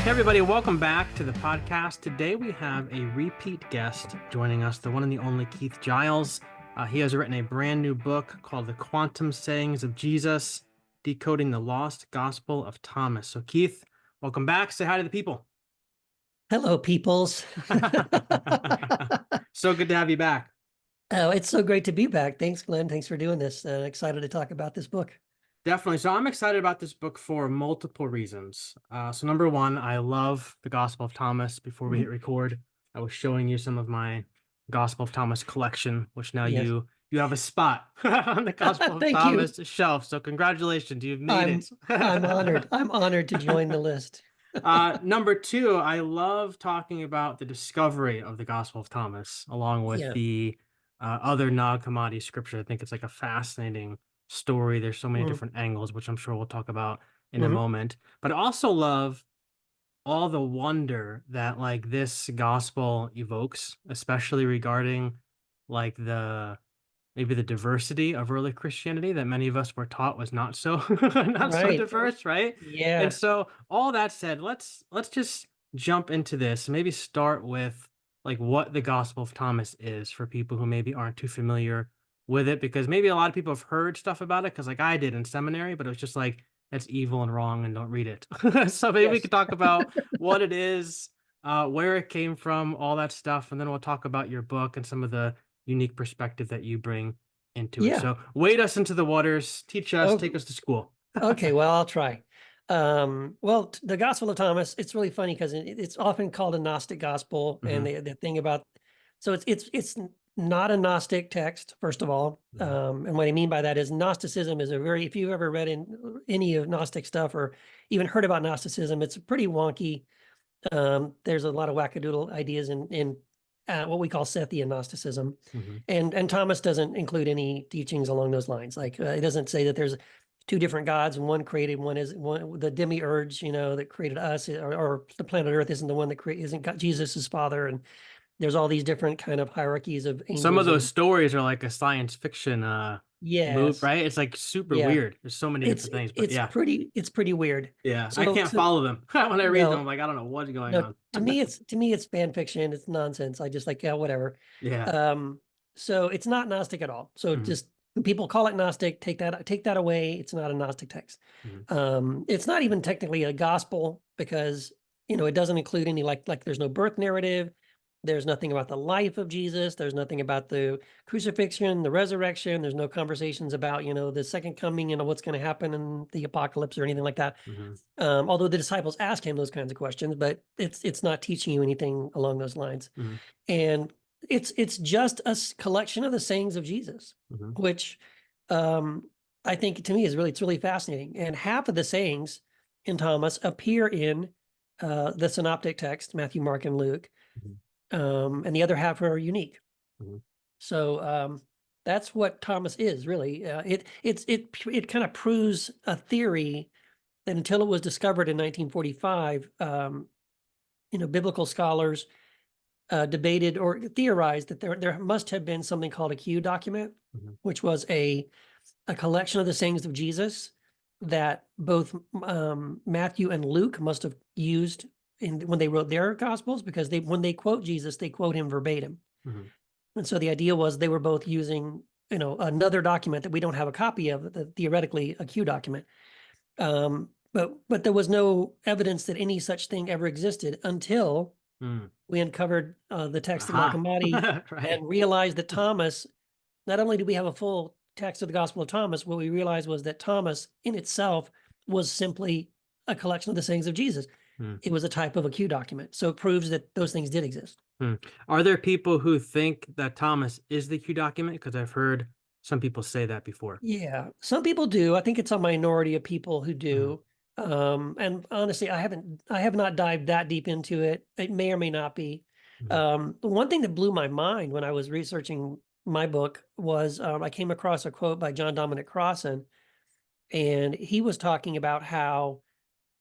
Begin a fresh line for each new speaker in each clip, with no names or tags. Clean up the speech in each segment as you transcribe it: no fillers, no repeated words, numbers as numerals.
Hey everybody, welcome back to the podcast. Today we have a repeat guest joining us, the one and the only Keith Giles. He has written a brand new book called The Quantum Sayings of Jesus, Decoding the Lost Gospel of Thomas. So Keith, welcome back. Say hi to the people.
Hello, peoples.
So good to have you back.
Oh, it's so great to be back. Thanks, Glenn. Thanks for doing this. Excited to talk about this book.
Definitely. So I'm excited about this book for multiple reasons. So number one, I love the Gospel of Thomas. Before we hit record, I was showing you some of my Gospel of Thomas collection, which now
Yes.
you have a spot on the Gospel of
Thank you.
Thomas shelf. So congratulations, you've made it.
I'm honored. I'm honored to join the list.
Number two, I love talking about the discovery of the Gospel of Thomas along with
Yeah.
the other non-commodity scripture. I think it's like a fascinating story. There's so many
Mhm.
different angles, which I'm sure we'll talk about in a
Mhm.
moment. But I also love all the wonder that like this gospel evokes, especially regarding like maybe the diversity of early Christianity that many of us were taught was not so not so
Right.
diverse, right? And
Yeah.
so all that said, let's just jump into this. Maybe start with like what the Gospel of Thomas is for people who maybe aren't too familiar with it, because maybe a lot of people have heard stuff about it, because like I did in seminary, but it was just like that's evil and wrong and don't read it. So maybe we
Yes.
could talk about what it is, where it came from, all that stuff, and then we'll talk about your book and some of the unique perspective that you bring into it.
Yeah.
So wade us into the waters, teach us, take
Oh,
us to school.
okay. Well, I'll try. The Gospel of Thomas, it's really funny because it's often called a Gnostic gospel. And
Mhm,
the thing about, so it's not a Gnostic text, first of all.
mhm,
And what I mean by that is Gnosticism is if you've ever read in any of Gnostic stuff or even heard about Gnosticism, it's pretty wonky. There's a lot of wackadoodle ideas in what we call Sethian Gnosticism.
mhm,
And Thomas doesn't include any teachings along those lines. Like it doesn't say that there's two different gods and one created, one is one the demiurge, that created us, or the planet Earth isn't the one that created, isn't God, Jesus's father, and there's all these different kind of hierarchies of
some of
angels.
those
And
stories are like a science fiction move,
yes,
right? It's like super
yeah,
weird. There's so many
it's
different things, but
it's
yeah,
pretty it's pretty weird.
yeah, I
So
can't
so
follow them when I read them. I'm
no,
like, I don't know what's going
no,
on.
to me it's fan fiction. It's nonsense. I just like, yeah, whatever.
Yeah.
Um, so it's not Gnostic at all. So
Mhm,
just when people call it Gnostic, take that away. It's not a Gnostic text.
mhm,
It's not even technically a gospel because it doesn't include any like there's no birth narrative. There's nothing about the life of Jesus. There's nothing about the crucifixion, the resurrection. There's no conversations about, the second coming, what's going to happen in the apocalypse or anything like that.
mhm,
Although the disciples ask him those kinds of questions, but it's not teaching you anything along those lines.
mhm,
And it's just a collection of the sayings of Jesus,
mhm,
which I think to me it's really fascinating. And half of the sayings in Thomas appear in the synoptic text, Matthew, Mark, and Luke,
mhm,
and the other half are unique.
mhm,
So that's what Thomas is really. It kind of proves a theory that until it was discovered in 1945, biblical scholars debated or theorized that there must have been something called a Q document,
mhm.
which was a collection of the sayings of Jesus that both Matthew and Luke must have used when they wrote their gospels, because when they quote Jesus, they quote him verbatim.
Mhm.
And so the idea was they were both using, another document that we don't have a copy of, theoretically a Q document. But there was no evidence that any such thing ever existed until
Mm.
we uncovered the text of Nag
Aha.
Hammadi
Right.
and realized that Thomas, not only do we have a full text of the Gospel of Thomas, what we realized was that Thomas in itself was simply a collection of the sayings of Jesus.
Mm.
It was a type of a Q document. So it proves that those things did exist.
Hmm. Are there people who think that Thomas is the Q document? Because I've heard some people say that before.
Yeah, some people do. I think it's a minority of people who
Mhm,
do. And honestly, I have not dived that deep into it. It may or may not be.
mhm,
The one thing that blew my mind when I was researching my book was I came across a quote by John Dominic Crossan, and he was talking about how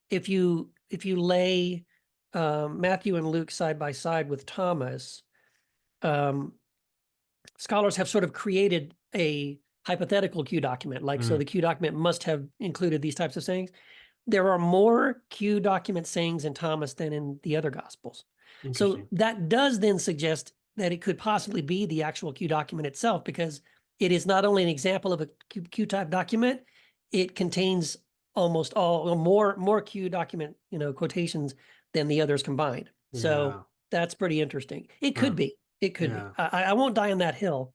if you lay Matthew and Luke side by side with Thomas, um, scholars have sort of created a hypothetical Q document. Like, so
mm,
the Q document must have included these types of sayings. there are more Q document sayings in Thomas than in the other gospels. So
Interesting.
that does then suggest that it could possibly be the actual Q document itself, because it is not only an example of a Q type document, it contains almost all more Q document, quotations than the others combined. So
Yeah.
that's pretty interesting. It could
Huh.
be. It could be.
Yeah.
I won't die on that hill.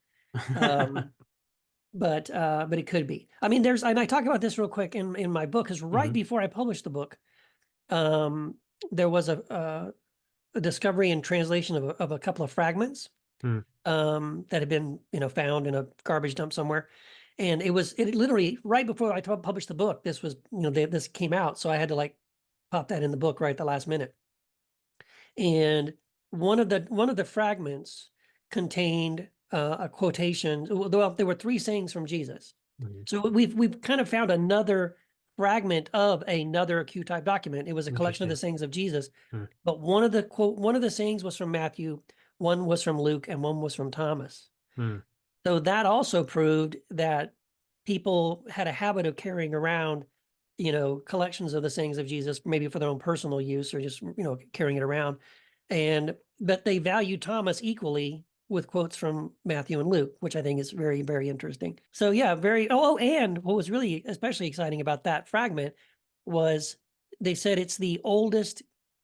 But it could be. I mean, and I talk about this real quick in my book, because right
Mhm.
before I published the book, um, there was a discovery and translation of a couple of fragments
Hmm.
that had been found in a garbage dump somewhere, and it literally right before I published the book. This was this came out, so I had to like pop that in the book right at the last minute. And one of the fragments contained a quotation. Well, there were three sayings from Jesus.
Mhm.
So we've kind of found another fragment of another Q type document. It was a collection of the
Interesting.
sayings of Jesus,
Hmm.
but one of the sayings was from Matthew, one was from Luke, and one was from Thomas.
Hmm.
So that also proved that people had a habit of carrying around, collections of the sayings of Jesus, maybe for their own personal use or just, carrying it around. But they value Thomas equally with quotes from Matthew and Luke, which I think is very, very interesting. So yeah, and what was really especially exciting about that fragment was they said it's the oldest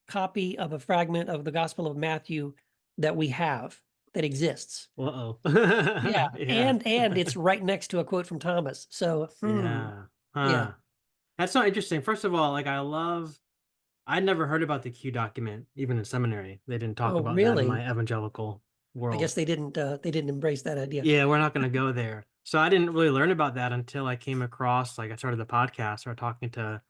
copy of a fragment of the Gospel of Matthew that we have that exists.
Uh-oh.
Yeah,
Yeah.
and it's right next to a quote from Thomas. So,
Yeah.
yeah.
Huh. That's so interesting. First of all, like I'd never heard about the Q document, even in seminary. They didn't talk
Oh,
about that in
really?
my evangelical
I guess
world.
they didn't embrace that idea.
Yeah, we're not gonna go there. So I didn't really learn about that until I came across, like I started the podcast, started talking to,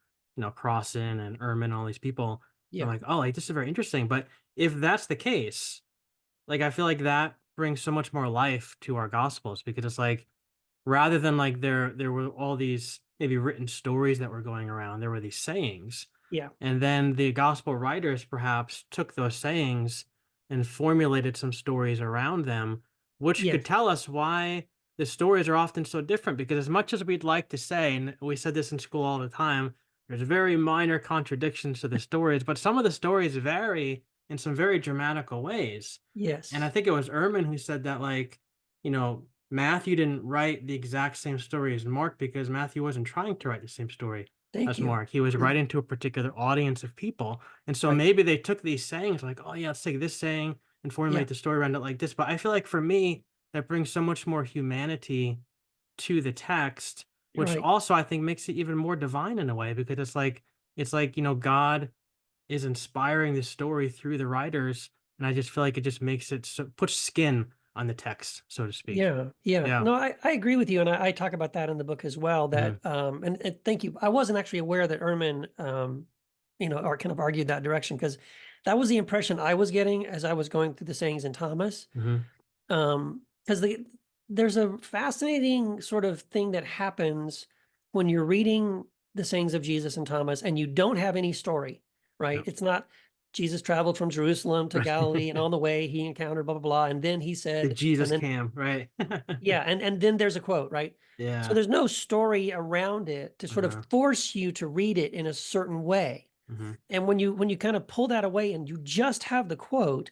Crossan and Ehrman, all these people. I'm
Yeah,
like, oh, like this is very interesting. But if that's the case, like I feel like that brings so much more life to our gospels because it's like rather than like there were all these maybe written stories that were going around, there were these sayings.
yeah,
And then the gospel writers perhaps took those sayings and formulated some stories around them, which could
yes,
tell us why the stories are often so different. Because as much as we'd like to say, and we said this in school all the time, there's very minor contradictions to the stories, but some of the stories vary in some very dramatical ways. And I
yes.
think it was Ehrman who said that, like, Matthew didn't write the exact same story as Mark because Matthew wasn't trying to write the same story
Thank
as
you.
Mark. He was writing to a particular audience of people. And so
Right.
maybe they took these sayings like, oh, yeah, let's take this saying and
Yeah,
formulate the story around it like this. But I feel like for me, that brings so much more humanity to the text, which
right.
also I think makes it even more divine in a way because it's like, God is inspiring the story through the writers. And I just feel like it just makes it so puts skin on the text, so to speak.
Yeah, yeah.
Yeah.
No, I agree with you, and I talk about that in the book as well.
Mhm.
That and thank you. I wasn't actually aware that Ehrman or kind of argued that direction, because that was the impression I was getting as I was going through the sayings in Thomas.
Mhm.
Because there's a fascinating sort of thing that happens when you're reading the sayings of Jesus and Thomas and you don't have any story, right?
Yep.
It's not Jesus traveled from Jerusalem to Galilee and
Right.
on the way he encountered blah blah blah, and then he
The
said, and
Jesus
then
cam, right?
yeah, and then there's a quote, right? So
Yeah.
there's no story around it to sort of
Uh-huh.
force you to read it in a certain way.
Mhm.
And when you kind of pull that away and you just have the quote,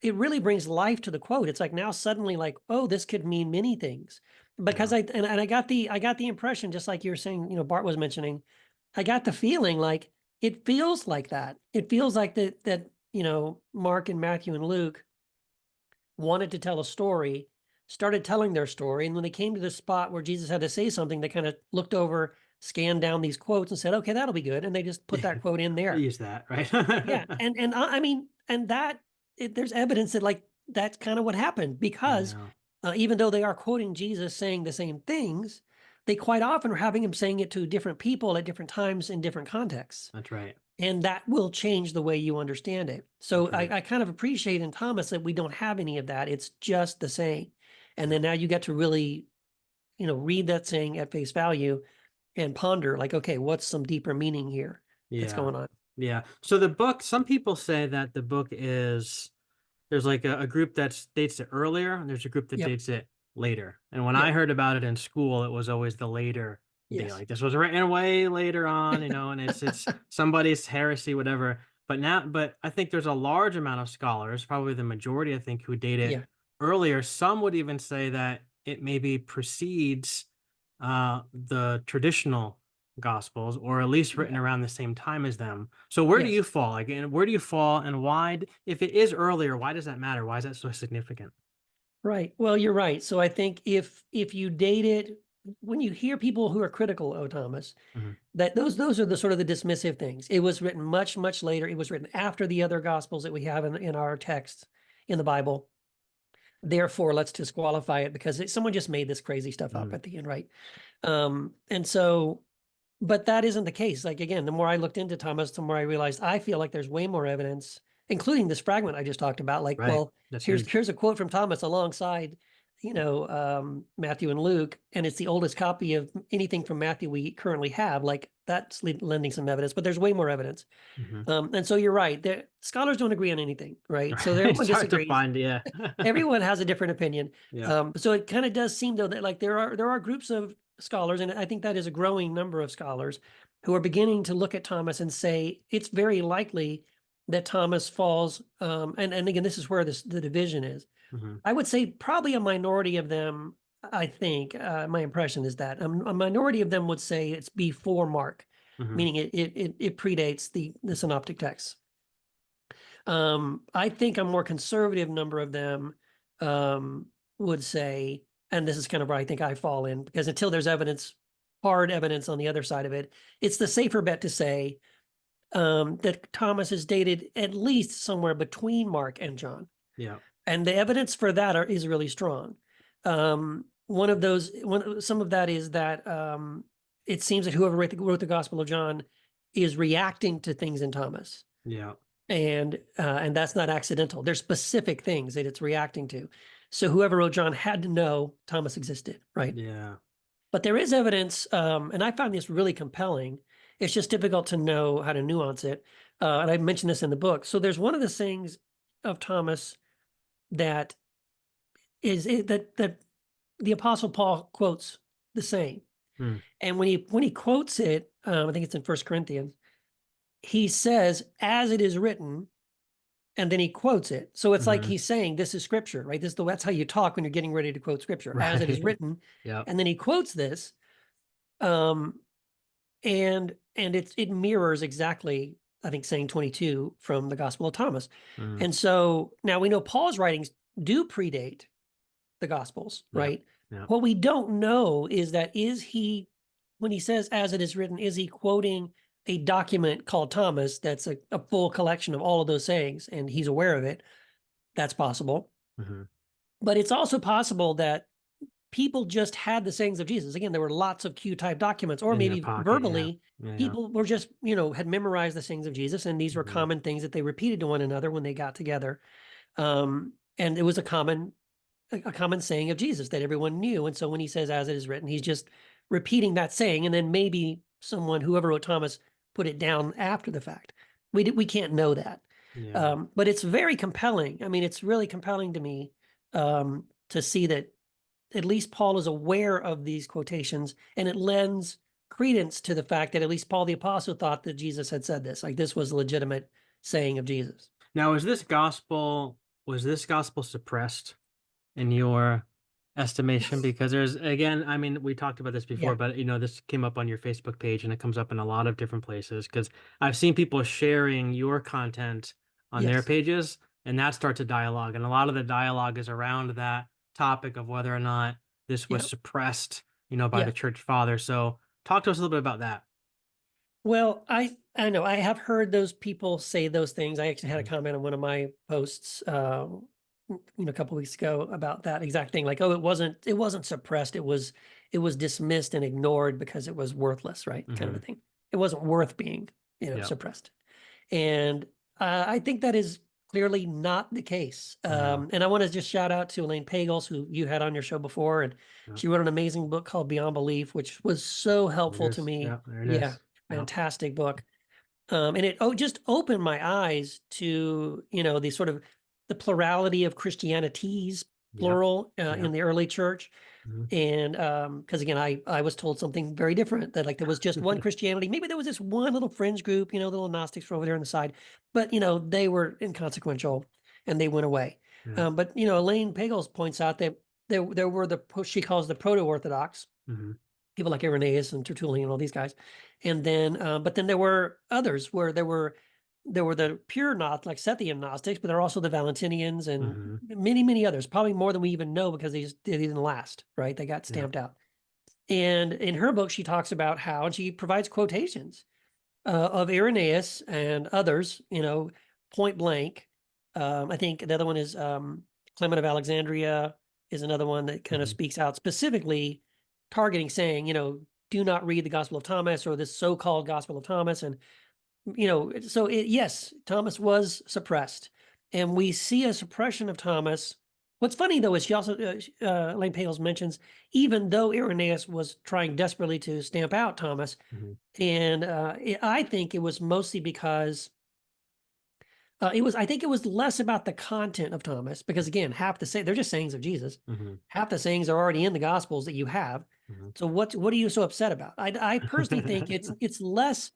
it really brings life to the quote. It's like now suddenly like, oh, this could mean many things. Because
Yeah.
I got the impression, just like you're saying, Bart was mentioning, I got the feeling like it feels like that. It feels like that Mark and Matthew and Luke wanted to tell a story, started telling their story, and when they came to the spot where Jesus had to say something, they kind of looked over, scanned down these quotes and said, okay, that'll be good. And they just put that
Yeah.
quote in
We'll
there.
use that, right?
Yeah, and I mean, and there's evidence that like that's kind of what happened, because
Yeah.
even though they are quoting Jesus saying the same things, they quite often are having him saying it to different people at different times in different contexts,
That's right.
and that will change the way you understand it. So
That's
I,
right.
I kind of appreciate in Thomas that we don't have any of that; it's just the saying, and
Yep.
then now you get to really read that saying at face value and ponder like, okay, what's some deeper meaning here that's
Yeah.
going on?
Yeah. So the book, some people say that the book is there's like a group that dates it earlier, and there's a group that
Yep,
dates it later. And when I
yep,
heard about it in school, it was always the later be
Yes.
like, this was written way later on, and it's somebody's heresy, whatever. But I think there's a large amount of scholars, probably the majority, I think, who date it
Yeah.
earlier. Some would even say that it maybe precedes the traditional gospels, or at least written
Yeah.
around the same time as them. So where do
Yes.
you fall? Like, and where do you fall, and why, if it is earlier, why does that matter? Why is that so significant?
Right. Well, you're right. So I think if you date it, when you hear people who are critical of Thomas,
Hmm.
that those are the sort of the dismissive things. It was written much, much later. It was written after the other gospels that we have in our text in the Bible. Therefore, let's disqualify it because someone just made this crazy stuff up
Hmm.
at the end, right? And so, but that isn't the case. Like again, the more I looked into Thomas, the more I realized I feel like there's way more evidence, including this fragment I just talked about. Like,
Right.
well,
That's
here's
huge.
here's a quote from Thomas alongside, Matthew and Luke, and it's the oldest copy of anything from Matthew we currently have. Like that's lending some evidence, but there's way more evidence.
Hmm.
And so you're right. Scholars don't agree on anything, right? So everyone
It's hard to
disagrees.
find, yeah.
Everyone has a different opinion.
Yeah.
So it kind of does seem though that like there are groups of scholars, and I think that is a growing number of scholars who are beginning to look at Thomas and say it's very likely that Thomas falls. And again, this is where the division is.
Hmm.
I would say probably a minority of them. I think my impression is that a minority of them would say it's before Mark,
Hmm.
meaning it predates the synoptic texts. I think a more conservative number of them would say, and this is kind of where I think I fall in, because until there's evidence, hard evidence on the other side of it, it's the safer bet to say that Thomas is dated at least somewhere between Mark and John.
Yeah.
And the evidence for that is really strong. Some of that is that it seems that whoever wrote the Gospel of John is reacting to things in Thomas,
Yeah.
and that's not accidental. There's specific things that it's reacting to. So whoever wrote John had to know Thomas existed, right?
Yeah.
But there is evidence, and I found this really compelling. It's just difficult to know how to nuance it, and I mentioned this in the book. So there's one of the things of Thomas that that the Apostle Paul quotes the same,
Mm.
and when he quotes it, I think it's in First Corinthians. He says, "As it is written," and then he quotes it. So it's like
Hmm.
he's saying, "This is scripture, right? That's how you talk when you're getting ready to quote scripture, as it is
Right.
written."
Yep.
And then he quotes this, um, and it mirrors exactly, I think, saying 22 from the Gospel of Thomas.
Mm.
And so now we know Paul's writings do predate the Gospels,
Yep.
right?
Yep.
What we don't know is that when he says "as it is written," is he quoting a document called Thomas that's a full collection of all of those sayings, and he's aware of it? That's possible.
Hmm.
But it's also possible that people just had the sayings of Jesus. Again, there were lots of Q type documents, or
In their
maybe
pocket. Yeah.
verbally,
Yeah. Yeah.
people were just, had memorized the sayings of Jesus, and these were
Hmm.
common things that they repeated to one another when they got together. And it was a common saying of Jesus that everyone knew. And so when he says, "as it is written," he's just repeating that saying. And then maybe whoever wrote Thomas, put it down after the fact. We can't know that.
Yeah.
But it's very compelling. I mean, it's really compelling to me to see that at least Paul is aware of these quotations, and it lends credence to the fact that at least Paul the Apostle thought that Jesus had said this. Like this was a legitimate saying of Jesus.
Now, was this gospel suppressed in your estimation? Because there's, again, I mean, we talked about this before,
Yeah.
but this came up on your Facebook page, and it comes up in a lot of different places, because I've seen people sharing your content on their
Yes.
pages, and that starts a dialogue. And a lot of the dialogue is around that topic of whether or not this was
Yeah.
suppressed, by
Yeah.
the church father. So talk to us a little bit about that.
Well, I know I have heard those people say those things. I actually had a
Mhm.
comment on one of my posts, a couple weeks ago about that exact thing. Like, oh, it wasn't suppressed. It was dismissed and ignored because it was worthless, right? Kind of a
Mhm.
thing. It wasn't worth being,
Yep.
suppressed. And I think that is clearly not the case.
No.
And I want to just shout out to Elaine Pagels, who you had on your show before, and
Yep.
she wrote an amazing book called Beyond Belief, which was so
There it
helpful to
is.
me.
Yeah, there it
Yeah,
is. Yep.
fantastic book. And it just opened my eyes to the sort of the plurality of Christianities,
Yep.
plural, in
Yep.
the early church.
Mhm.
And because again, I was told something very different, that like there was just one Christianity. Maybe there was this one little fringe group, the little Gnostics were over there on the side, but they were inconsequential and they went away.
Yeah.
But Elaine Pagels points out that there were she calls the proto-Orthodox,
Mhm.
people like Irenaeus and Tertullian and all these guys. And then, but then there were others where there were the pure not like Sethian Gnostics, but there are also the Valentinians and
Mhm.
many, many others, probably more than we even know because they didn't last, right? They got
Yeah.
stamped out. And in her book, she talks about how, and she provides quotations of Irenaeus and others, point blank. I think the other one is Clement of Alexandria is another one that kind of
Mhm.
speaks out specifically targeting saying, do not read the Gospel of Thomas or this so-called Gospel of Thomas. And, so yes, Thomas was suppressed. And we see a suppression of Thomas. What's funny, though, is she also, Elaine Pales mentions, even though Irenaeus was trying desperately to stamp out Thomas,
Mhm.
and I think it was mostly because I think it was less about the content of Thomas, because again, half the they're just sayings of Jesus.
Mhm.
Half the sayings are already in the Gospels that you have.
Mhm.
So what are you so upset about? I personally think it's less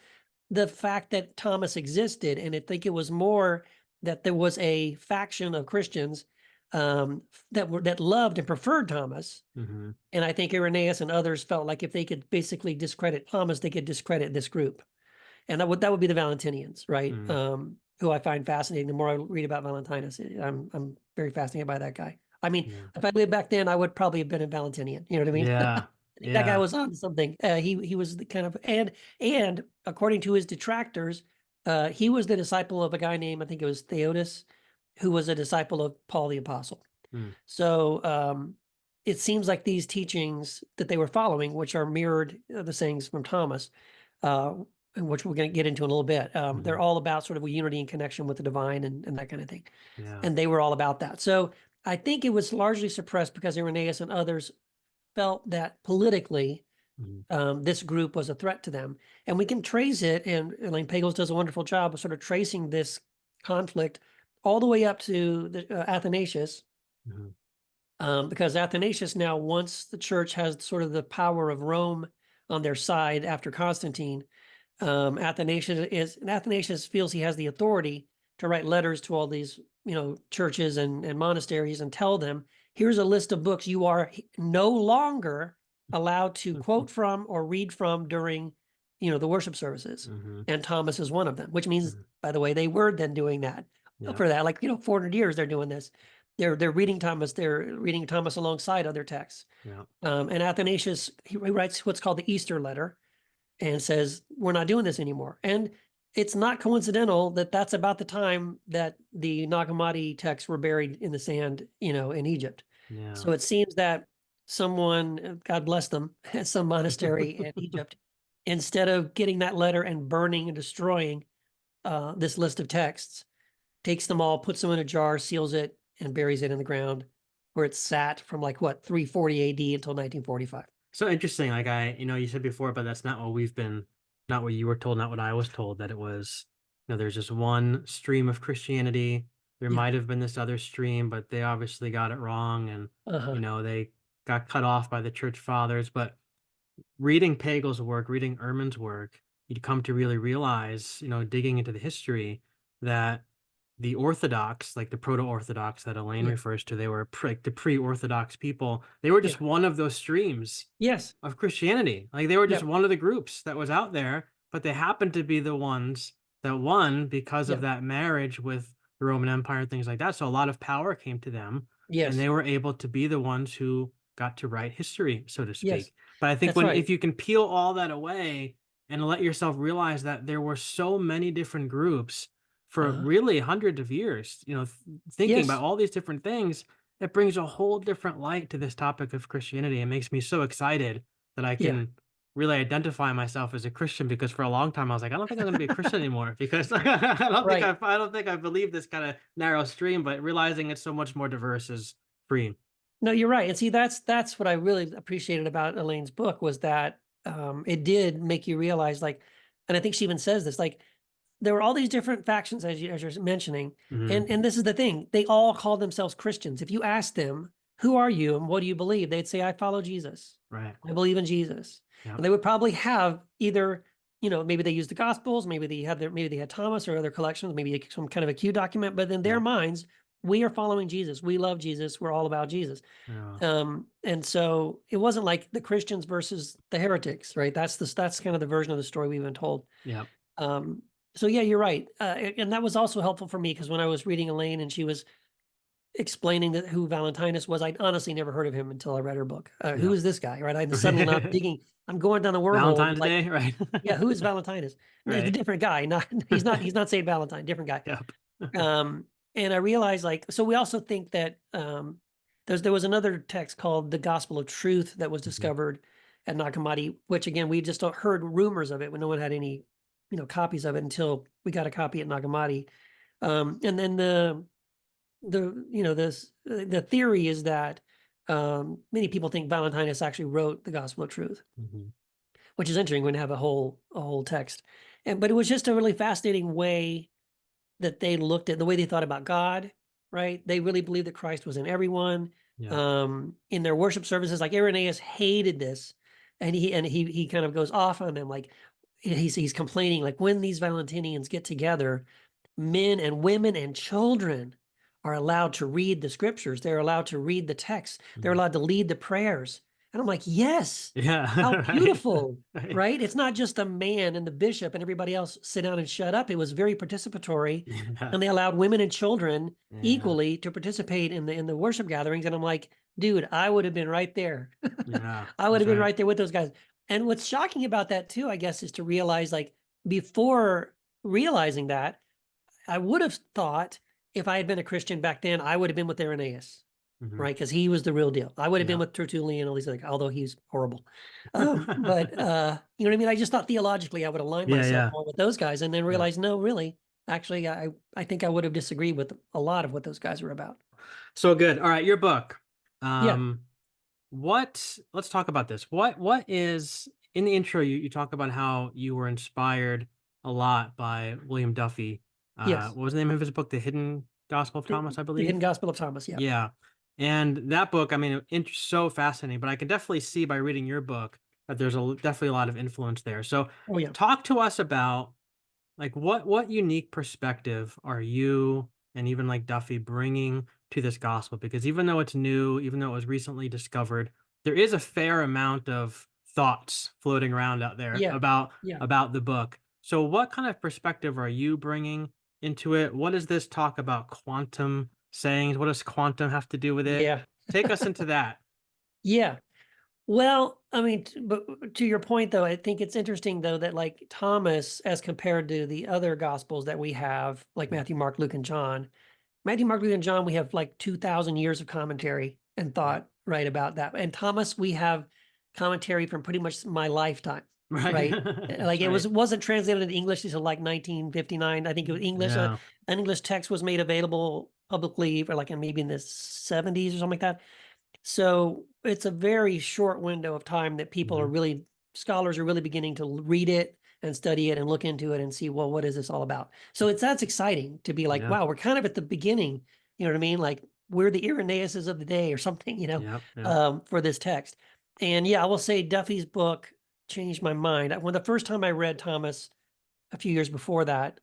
the fact that Thomas existed, and I think it was more that there was a faction of Christians that loved and preferred Thomas.
Mhm.
And I think Irenaeus and others felt like if they could basically discredit Thomas, they could discredit this group. And that would be the Valentinians, right?
Mhm.
Who I find fascinating. The more I read about Valentinus, I'm very fascinated by that guy. I mean,
Yeah.
if I lived back then, I would probably have been a Valentinian. You know what I mean?
Yeah.
I think that guy
Yeah.
was on to something. He was the kind of and according to his detractors, he was the disciple of a guy named, I think it was Theodus, who was a disciple of Paul the Apostle.
Mm.
So it seems like these teachings that they were following, which are mirrored the sayings from Thomas, uh, and which we're going to get into in a little bit, they're
Mhm.
all about sort of a unity and connection with the divine and that kind of thing.
Yeah.
And they were all about that. So I think it was largely suppressed because Irenaeus and others felt that politically
Mhm.
this group was a threat to them. And we can trace it, and Elaine Pagels does a wonderful job of sort of tracing this conflict all the way up to Athanasius,
Mhm.
because Athanasius now, once the church has sort of the power of Rome on their side after Constantine, Athanasius feels he has the authority to write letters to all these, churches and monasteries and tell them, here's a list of books you are no longer allowed to quote from or read from during, the worship services.
Mhm.
And Thomas is one of them, which means,
Mhm.
by the way, they were then doing that
Yeah.
for that, like, 400 years they're doing this. They're reading Thomas. They're reading Thomas alongside other texts.
Yeah.
And Athanasius, he writes what's called the Easter letter and says, we're not doing this anymore. And it's not coincidental that that's about the time that the Nag Hammadi texts were buried in the sand, in Egypt.
Yeah.
So it seems that someone, God bless them, at some monastery in Egypt, instead of getting that letter and burning and destroying this list of texts, takes them all, puts them in a jar, seals it, and buries it in the ground where it sat from like what, 340 AD until 1945.
So interesting. Like you said before, but that's not what not what you were told, not what I was told, that it was, there's just one stream of Christianity. There
Yeah.
might have been this other stream, but they obviously got it wrong. And,
Uh-huh.
they got cut off by the church fathers. But reading Pagel's work, reading Ehrman's work, you'd come to really realize, digging into the history, that the Orthodox, like the proto-Orthodox that Elaine
Yeah.
refers to, they were like the pre-Orthodox people. They were
Yeah.
just one of those streams
Yes.
of Christianity. Like they were just
Yep.
one of the groups that was out there, but they happened to be the ones that won because of
Yep.
that marriage with the Roman Empire and things like that. So a lot of power came to them, and
Yes.
they were able to be the ones who got to write history, so to
Yes.
speak. But I think
That's right.
if you can peel all that away and let yourself realize that there were so many different groups for
Uh-huh.
really hundreds of years, thinking about
Yes.
all these different things, it brings a whole different light to this topic of Christianity. It makes me so excited that I
Yeah.
can really identify myself as a Christian, because for a long time I was like, I don't think I'm going to be a Christian anymore, because
Right.
I don't think I believe this kind of narrow stream, but realizing it's so much more diverse is freeing.
No, you're right. And see, that's what I really appreciated about Elaine's book was that it did make you realize, like, and I think she even says this, like, there were all these different factions as you're mentioning,
Hmm.
and this is the thing, they all call themselves Christians. If you ask them who are you and what do you believe? They'd say, I follow Jesus.
Right.
I believe in Jesus.
Yep.
And they would probably have either, maybe they used the Gospels, maybe they had Thomas or other collections, maybe some kind of a Q document, but in their
Yeah.
minds, we are following Jesus. We love Jesus. We're all about Jesus.
Yeah.
And so it wasn't like the Christians versus the heretics, right? That's kind of the version of the story we've been told.
Yep.
Um, so yeah, you're right. And that was also helpful for me because when I was reading Elaine and she was explaining that who Valentinus was, I'd honestly never heard of him until I read her book. Who
Yep.
is this guy, right? I'm suddenly not digging. I'm going down a wormhole.
Valentine's
Like,
Day, right?
yeah, who is Valentinus? It's a
Right.
different guy. He's not Saint Valentine, different guy.
Yep.
And I realized so we also think that there was another text called the Gospel of Truth that was
Mhm.
discovered at Nagamadi, which again we just heard rumors of it when no one had any copies of it until we got a copy at Nagamadi. And then the theory is that many people think Valentinus actually wrote the Gospel of Truth,
Mhm.
which is interesting when you have a whole text. But it was just a really fascinating way that they looked at the way they thought about God, right? They really believed that Christ was in everyone.
Yep.
In their worship services, like Irenaeus hated this, and he kind of goes off on them, like he's complaining, like when these Valentinians get together, men and women and children are allowed to read the scriptures. They're allowed to read the text. They're
Mhm.
allowed to lead the prayers. And I'm like, yes, how
Yeah. Right.
beautiful,
Right.
right? It's not just the man and the bishop and everybody else sit down and shut up. It was very participatory,
Yeah.
and they allowed women and children
Yeah.
equally to participate in the worship gatherings. And I'm like, dude, I would have been right there.
Yeah.
I would
That's
have been
right.
right there with those guys. And what's shocking about that too, I guess, is to realize like before realizing that, I would have thought if I had been a Christian back then, I would have been with Irenaeus,
Mhm.
right? Because he was the real deal. I would have been
Yep.
with Tertullian and all these other, although he's horrible. But you know what I mean? I just thought theologically I would align
Yeah.
myself
Yeah.
more with those guys, and then
Yeah.
realized no, really, actually, I think I would have disagreed with a lot of what those guys were about.
So good. All right, your book.
Yeah.
Um, let's talk about this. What is in the intro you talk about how you were inspired a lot by William Duffy.
Yes.
What was the name of his book? The Hidden Gospel of
The,
Thomas, I
the Hidden
believe.
Gospel of Thomas. Yeah.
Yeah. And that book, I mean, it's so fascinating, but I can definitely see by reading your book that there's definitely a lot of influence there. So
Oh yeah.
talk to us about like what unique perspective are you and even like Duffy bringing to this gospel? Because even though it's new, even though it was recently discovered, there is a fair amount of thoughts floating around out there
Yeah. Yeah.
about the book. So what kind of perspective are you bringing into it? What does this talk about quantum sayings? What does quantum have to do with it?
Yeah.
Take us into that.
Yeah. Well, I mean, but to your point though, I think it's interesting though that like Thomas, as compared to the other gospels that we have, like
Mhm.
Matthew, Mark, Luke, and John, Matthew, Mark, Luke, and John, we have like 2,000 years of commentary and
Yep.
thought, right, about that. And Thomas, we have commentary from pretty much my lifetime,
Right.
right? Like
That's right.
wasn't translated into English until like 1959. I think it was English.
Yeah.
An English text was made available publicly for like maybe in the 70s or something like that. So it's a very short window of time that
Hmm.
scholars are really beginning to read it and study it and look into it and see, well, what is this all about? So that's exciting to be like,
Yeah.
wow, we're kind of at the beginning, you know what I mean? Like we're the Irenaeuses of the day or something,
Yep. Yep.
for this text. And yeah, I will say Duffy's book changed my mind. When the first time I read Thomas a few years before that,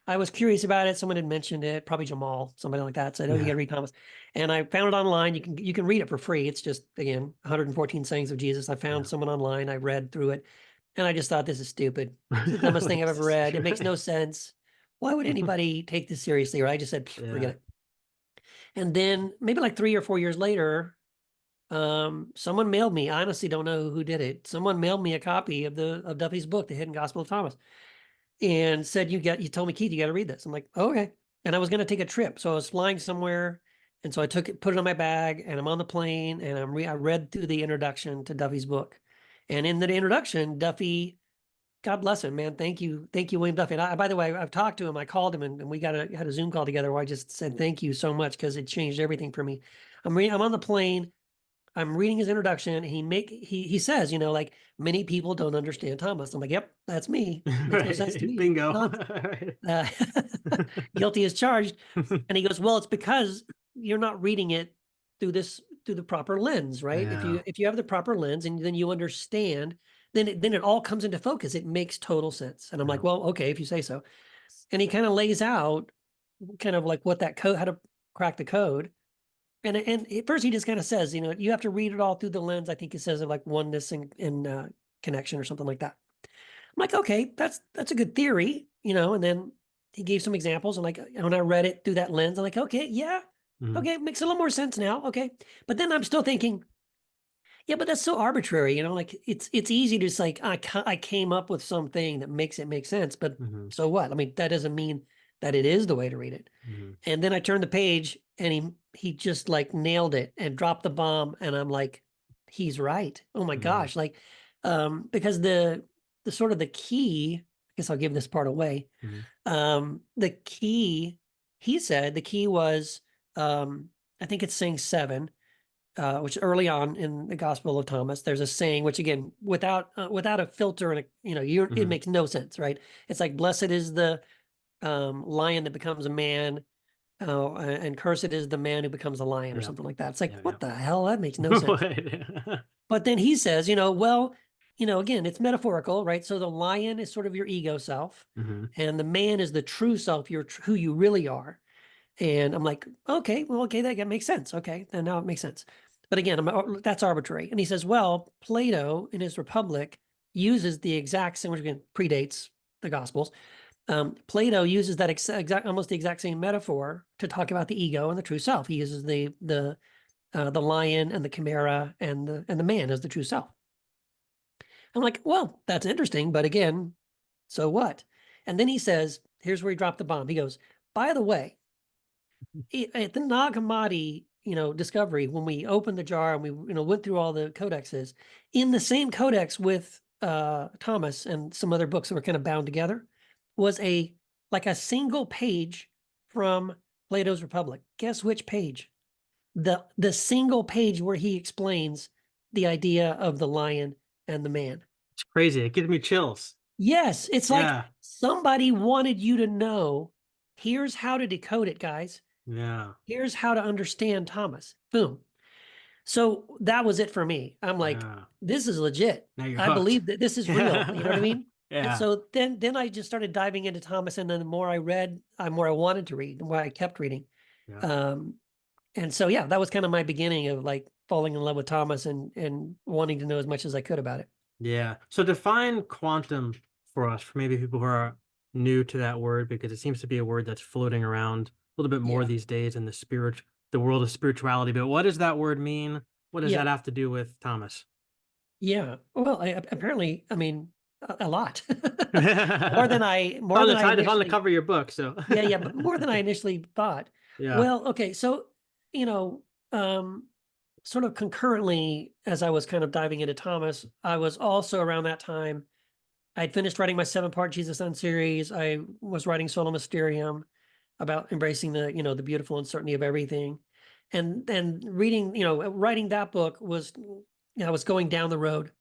I was curious about it. Someone had mentioned it, probably Jamal, somebody like that said, "Oh, you got
Yeah.
to read Thomas." And I found it online. You can read it for free. It's just again 114 sayings of Jesus. I found
Yeah.
someone online. I read through it, and I just thought this is stupid. It's the dumbest thing I've ever read. It makes no sense. Why would anybody take this seriously? Or I just said, forget
Yeah.
it. And then maybe like 3 or 4 years later, someone mailed me. I honestly don't know who did it. Someone mailed me a copy of Duffy's book, The Hidden Gospel of Thomas, and said, you told me, Keith, you got to read this. I'm like, oh, okay. And I was going to take a trip. So I was flying somewhere. And so I took it, put it on my bag, and I'm on the plane, and I read through the introduction to Duffy's book. And in the introduction, Duffy, God bless him, man. Thank you, William Duffy. And by the way, I've talked to him. I called him, and we had a Zoom call together where I just said thank you so much because it changed everything for me. I'm on the plane. I'm reading his introduction. And he says, like many people don't understand Thomas. I'm like, yep, that's me. Makes no sense to
Right.
me.
Bingo.
Not
Right.
uh, guilty as charged. And he goes, well, it's because you're not reading it through the proper lens, right?
Yeah.
If you have the proper lens and then you understand, then it all comes into focus. It makes total sense. And I'm
Yeah.
like, well, okay, if you say so. And he kind of lays out kind of like what that code, how to crack the code. And at first he just kind of says, you have to read it all through the lens. I think he says of like oneness and connection or something like that. I'm like, okay, that's a good theory, and then he gave some examples, and like when I read it through that lens, I'm like, okay, yeah,
Mhm.
okay, makes a little more sense now. Okay. But then I'm still thinking, yeah, but that's so arbitrary, like it's easy to just like I came up with something that makes it make sense, but
Mhm.
so what? I mean, that doesn't mean that it is the way to read it.
Mhm.
And then I turned the page and he just like nailed it and dropped the bomb. And I'm like, he's right. Oh my
Mhm.
gosh. Like, because the sort of the key, I guess I'll give this part away.
Mhm.
The key, he said the key was, I think it's saying 7, which early on in the Gospel of Thomas, there's a saying, which again, without a filter and it
Mhm.
makes no sense, right? It's like, blessed is the lion that becomes a man. Oh, and cursed is the man who becomes a lion or
Yeah.
something like that. It's like,
Yeah.
what the hell? That makes no sense.
Yeah.
But then he says, well, again, it's metaphorical, right? So the lion is sort of your ego self,
Mhm.
and the man is the true self, who you really are. And I'm like, okay, well, okay, that makes sense. Okay, then now it makes sense. But again, that's arbitrary. And he says, well, Plato in his Republic uses the exact same, which again predates the Gospels. Plato uses that almost the exact same metaphor to talk about the ego and the true self. He uses the lion and the chimera and the man as the true self. I'm like, well, that's interesting, but again, so what? And then he says, here's where he dropped the bomb. He goes, by the way, at the Nag Hammadi, discovery, when we opened the jar and we, went through all the codexes, in the same codex with Thomas and some other books that were kind of bound together, was a single page from Plato's Republic. Guess which page? The single page where he explains the idea of the lion and the man.
It's crazy. It gives me chills.
Yes, it's like
Yeah.
somebody wanted you to know, here's how to decode it, guys.
Yeah.
Here's how to understand Thomas. Boom. So that was it for me. I'm like,
Yeah.
this is legit.
Now you're
I
hooked.
believe that this is real. You know what I
Yeah.
mean? And
Yeah.
so then I just started diving into Thomas, and then the more I read, the more I wanted to read, the more I kept reading.
Yeah.
Um, and so yeah, that was kind of my beginning of like falling in love with Thomas and wanting to know as much as I could about it.
Yeah. So define quantum for us, for maybe people who are new to that word, because it seems to be a word that's floating around a little bit more
Yeah.
these days in the world of spirituality. But what does that word mean? What does
Yeah.
that have to do with Thomas?
Yeah. Well, apparently, I mean, a lot
It's
more than I
it's on the
initially.
cover of your book, so
Yeah, yeah, but more than I initially thought.
yeah.
Well, okay, so you know, um, sort of concurrently as I was kind of diving into Thomas, I was also around that time. I'd finished writing my 7-part Jesus Son series. I was writing Sola Mysterium about embracing the beautiful uncertainty of everything, and reading, writing that book was, I was going down the road,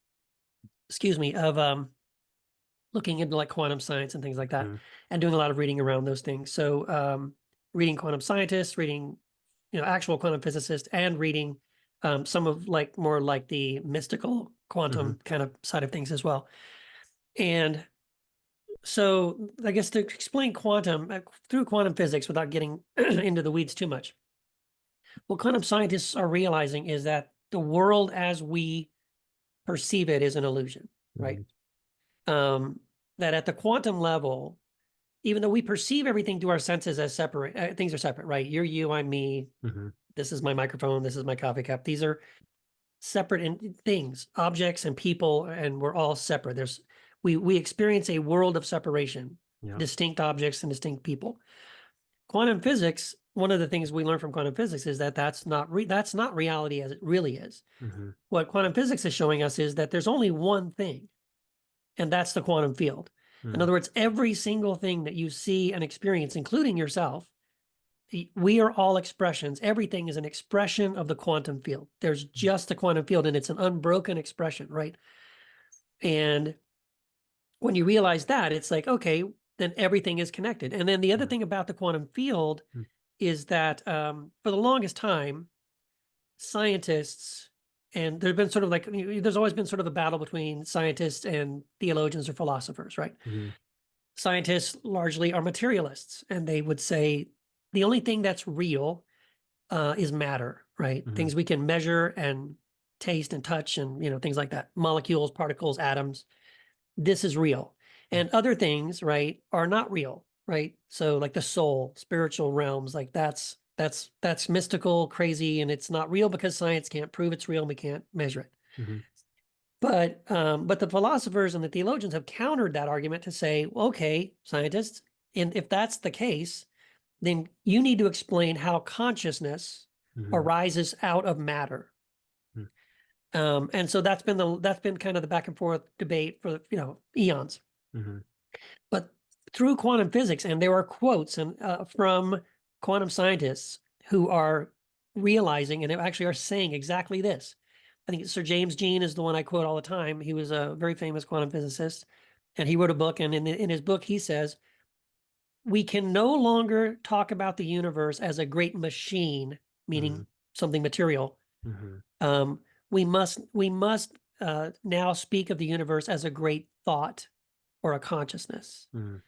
excuse me, of looking into like quantum science and things like that,
Mhm.
and doing a lot of reading around those things. So, reading quantum scientists, reading, actual quantum physicists, and reading some of like more like the mystical
Mhm.
quantum kind of side of things as well. And so, I guess to explain quantum through quantum physics without getting into the weeds too much, what quantum scientists are realizing is that the world as we perceive it is an illusion, right?
Mhm.
Um, that at the quantum level, even though we perceive everything through our senses as separate, things are separate, right? You're you, I'm me.
Mhm.
This is my microphone. This is my coffee cup. These are separate things, objects and people, and we're all separate. We experience a world of separation,
Yeah.
distinct objects and distinct people. Quantum physics. One of the things we learn from quantum physics is that that's not reality as it really is.
Mhm.
What quantum physics is showing us is that there's only one thing, and that's the quantum field. In
Mhm.
other words, every single thing that you see and experience, including yourself, we are all expressions. Everything is an expression of the quantum field. There's just the quantum field, and it's an unbroken expression, right? And when you realize that, it's like, okay, then everything is connected. And then the other
Yeah.
thing about the quantum field is that for the longest time, scientists, and there's been sort of like, there's always been sort of a battle between scientists and theologians or philosophers, right?
Mhm.
Scientists largely are materialists, and they would say the only thing that's real is matter, right?
Mhm.
Things we can measure and taste and touch, and things like that, molecules, particles, atoms. This is real, and other things, right, are not real, right? So like the soul, spiritual realms, like that's mystical, crazy, and it's not real because science can't prove it's real and we can't measure it.
Mhm.
But the philosophers and the theologians have countered that argument to say, well, okay, scientists, and if that's the case, then you need to explain how consciousness
Mhm.
arises out of matter.
Mhm.
And so that's been kind of the back and forth debate for eons.
Mhm.
But through quantum physics, and there are quotes from quantum scientists who are realizing and actually are saying exactly this. I think Sir James Jean is the one I quote all the time. He was a very famous quantum physicist, and he wrote a book. And in his book, he says, we can no longer talk about the universe as a great machine, meaning
Mhm.
something material.
Mhm.
Um, we must now speak of the universe as a great thought or a consciousness.
Mhm.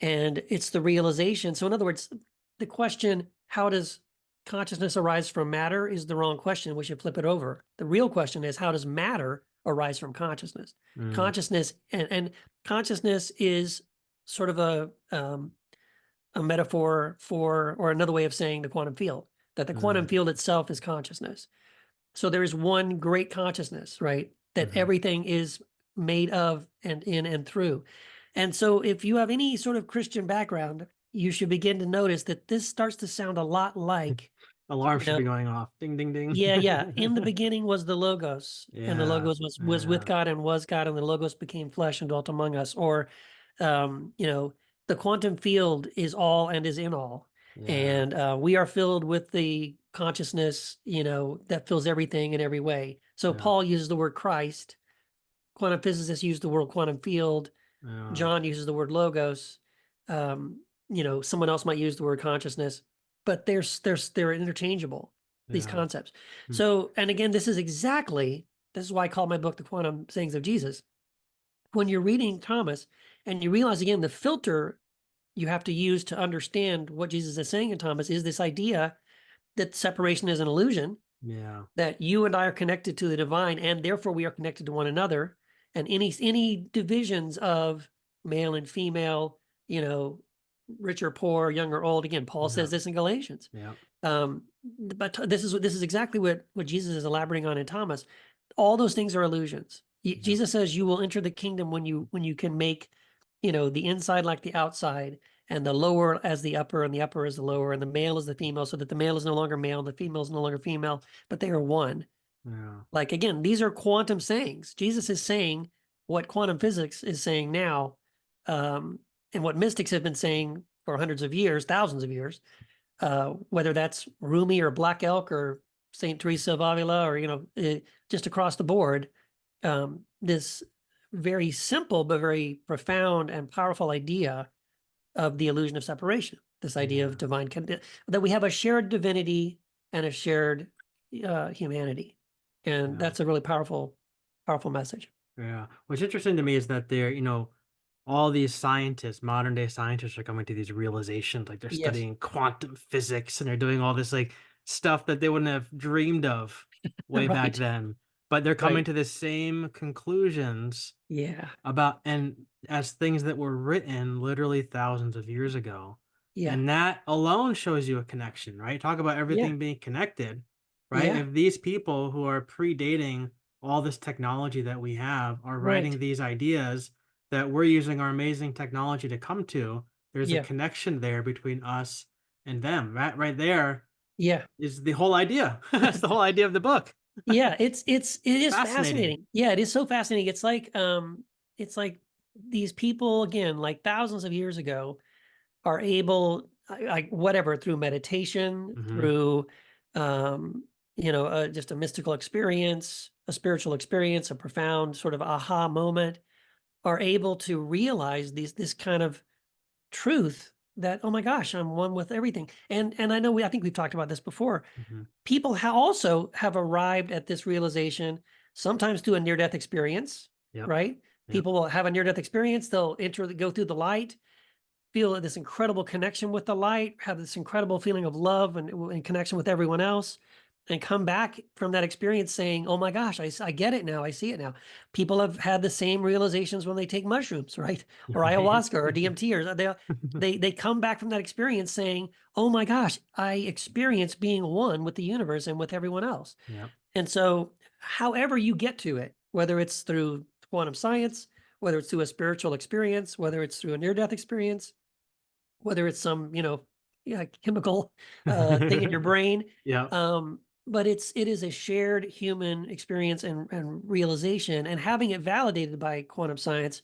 And it's the realization. So, in other words, the question, how does consciousness arise from matter, is the wrong question. We should flip it over. The real question is, how does matter arise from consciousness?
Mhm.
Consciousness and consciousness is sort of a metaphor for, or another way of saying the quantum field, that the quantum
Mhm.
field itself is consciousness. So there is one great consciousness, right? That
Mhm.
everything is made of and in and through. And so if you have any sort of Christian background, you should begin to notice that this starts to sound a lot like,
Alarm
you
should be
know,
going off. Ding, ding, ding.
yeah, yeah. In the beginning was the Logos, and the
Yeah.
Logos was with
Yeah.
God and was God, and the Logos became flesh and dwelt among us. Or, um, you know, the quantum field is all and is in all,
Yeah.
and we are filled with the consciousness, that fills everything in every way. So
Yeah.
Paul uses the word Christ. Quantum physicists use the word quantum field.
Yeah.
John uses the word Logos. Someone else might use the word consciousness, but they're interchangeable, these
Yeah.
concepts.
Mm.
So, and again, this is why I call my book The Quantum Sayings of Jesus. When you're reading Thomas and you realize again, the filter you have to use to understand what Jesus is saying in Thomas is this idea that separation is an illusion,
Yeah.
that you and I are connected to the divine, and therefore we are connected to one another. And any divisions of male and female, you know, rich or poor, young or old. Again, Paul
Yeah.
says this in Galatians.
Yeah.
But this is exactly what Jesus is elaborating on in Thomas. All those things are illusions.
Yeah.
Jesus says you will enter the kingdom when you can make, the inside like the outside, and the lower as the upper, and the upper as the lower, and the male is the female, so that the male is no longer male and the female is no longer female, but they are one.
Yeah.
Like again, these are quantum sayings. Jesus is saying what quantum physics is saying now, um, and what mystics have been saying for hundreds of years, thousands of years. Whether that's Rumi or Black Elk or Saint Teresa of Avila, or just across the board, this very simple but very profound and powerful idea of the illusion of separation. This idea of
Yeah.
divine that we have a shared divinity and a shared humanity, and
Yeah.
that's a really powerful message.
Yeah. What's interesting to me is that all these scientists, modern day scientists, are coming to these realizations. Like they're
Yes,
studying quantum physics and they're doing all this like stuff that they wouldn't have dreamed of way back
right,
then. But they're coming
right,
to the same conclusions
yeah,
about and as things that were written literally thousands of years ago.
yeah,
And that alone shows you a connection, right? Talk about
yeah,
everything being connected, right?
yeah,
If these people who are predating all this technology that we have are
right,
writing these ideas that we're using our amazing technology to come to, there's a
yeah,
connection there between us and them. That right there
yeah.
is the whole idea. That's the whole idea of the book.
Yeah, it is
Fascinating.
fascinating. Yeah, it is so fascinating. It's like these people again, like thousands of years ago, are able, whatever, through meditation,
Hmm.
through just a mystical experience, a spiritual experience, a profound sort of aha moment, are able to realize this kind of truth that, oh my gosh, I'm one with everything. And I know I think we've talked about this before.
Mhm.
People also have arrived at this realization sometimes through a near-death experience,
Yep.
right?
Yep.
People will have a near-death experience. They'll go through the light, feel this incredible connection with the light, have this incredible feeling of love and connection with everyone else, and come back from that experience saying, "Oh my gosh, I get it now. I see it now." People have had the same realizations when they take mushrooms, right, or
Right.
ayahuasca or DMT, or they come back from that experience saying, "Oh my gosh, I experience being one with the universe and with everyone else."
Yep.
And so, however you get to it, whether it's through quantum science, whether it's through a spiritual experience, whether it's through a near-death experience, whether it's some, yeah, chemical thing in your brain.
Yep.
But it is a shared human experience and realization, and having it validated by quantum science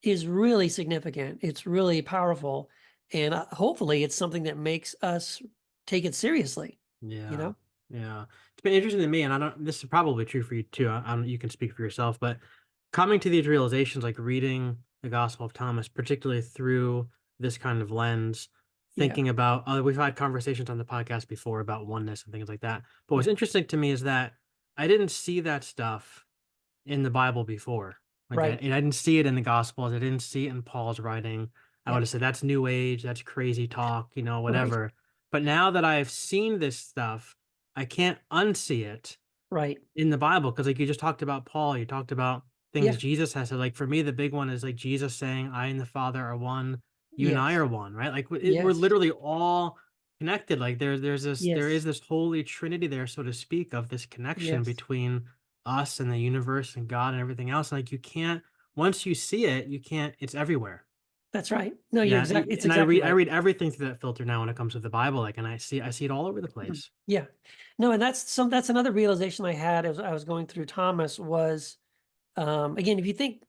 is really significant. It's really powerful, and hopefully, it's something that makes us take it seriously. You
Yeah.
know?
Yeah. It's been interesting to me, and I don't this is probably true for you too. I don't you can speak for yourself, but coming to these realizations, like reading the Gospel of Thomas, particularly through this kind of lens,
Yeah,
thinking about we've had conversations on the podcast before about oneness and things like that. But what's
yeah,
interesting to me is that I didn't see that stuff in the Bible before. Like,
right.
I didn't see it in the Gospels. I didn't see it in Paul's writing. I would
Yeah,
have said that's New Age, that's crazy talk,
right,
whatever. But now that I've seen this stuff, I can't unsee it
right.
in the Bible because, like, you just talked about Paul, you talked about things
Yeah,
Jesus has said. Like for me, the big one is like Jesus saying, "I and the Father are one. You and I
yes,
are one." Right? Like we're
yes,
literally all connected. Like there is
yes,
this holy trinity there, so to speak, of this connection
yes.
between us and the universe and God and everything else. Like you can't once you see it, you can't. It's everywhere.
That's right. No,
Yeah,
it's
and
exactly
I
right.
read everything through that filter now when it comes to the Bible. Like, and I see it all over the
Mhm.
place.
Yeah. No, and that's another realization I had as I was going through Thomas was, again, if you think